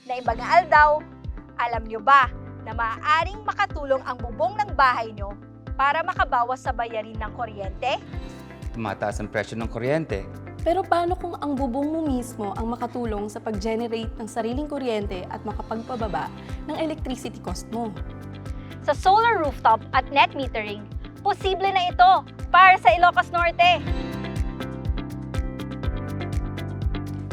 na ibangaal daw, alam nyo ba na maaaring makatulong ang bubong ng bahay nyo para makabawas sa bayarin ng kuryente? Tumataas ang presyo ng kuryente. Pero paano kung ang bubong mo mismo ang makatulong sa pag-generate ng sariling kuryente at makapagpababa ng electricity cost mo? Sa solar rooftop at net metering, posible na ito para sa Ilocos Norte.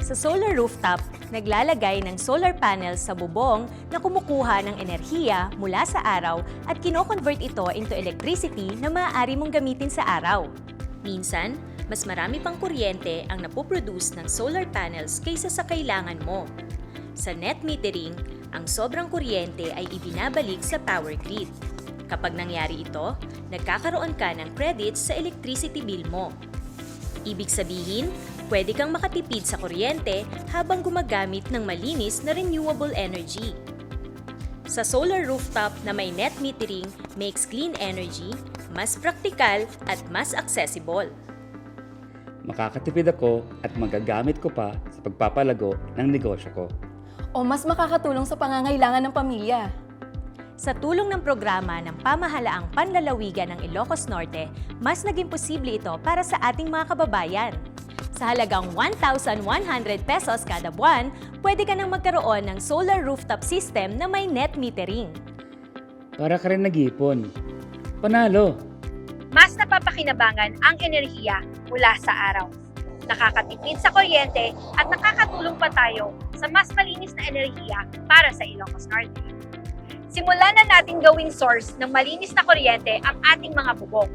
Sa solar rooftop, naglalagay ng solar panels sa bubong na kumukuha ng enerhiya mula sa araw at kino-convert ito into electricity na maaari mong gamitin sa araw. Minsan, mas marami pang kuryente ang napoproduce ng solar panels kaysa sa kailangan mo. Sa net metering, ang sobrang kuryente ay ibinabalik sa power grid. Kapag nangyari ito, nagkakaroon ka ng credits sa electricity bill mo. Ibig sabihin, pwede kang makatipid sa kuryente habang gumagamit ng malinis na renewable energy. Sa solar rooftop na may net metering makes clean energy mas praktikal at mas accessible. Makakatipid ako at magagamit ko pa sa pagpapalago ng negosyo ko. O mas makakatulong sa pangangailangan ng pamilya? Sa tulong ng programa ng Pamahalaang Panlalawigan ng Ilocos Norte, mas naging posible ito para sa ating mga kababayan. Sa halagang 1,100 pesos kada buwan, pwede ka nang magkaroon ng solar rooftop system na may net metering. Para ka rin nag-ipon. Panalo! Mas napapakinabangan ang enerhiya mula sa araw. Nakakatipid sa kuryente at nakakatulong pa tayo sa mas malinis na enerhiya para sa Ilocos Norte. Simulan na natin gawing source ng malinis na kuryente ang ating mga bubong.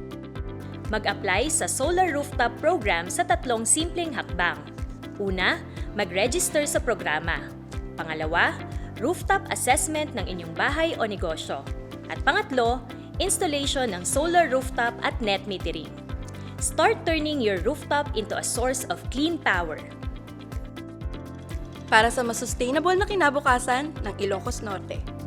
Mag-apply sa solar rooftop program sa 3 simpleng hakbang. Una, mag-register sa programa. Pangalawa, rooftop assessment ng inyong bahay o negosyo. At pangatlo, installation ng solar rooftop at net metering. Start turning your rooftop into a source of clean power. Para sa mas sustainable na kinabukasan ng Ilocos Norte.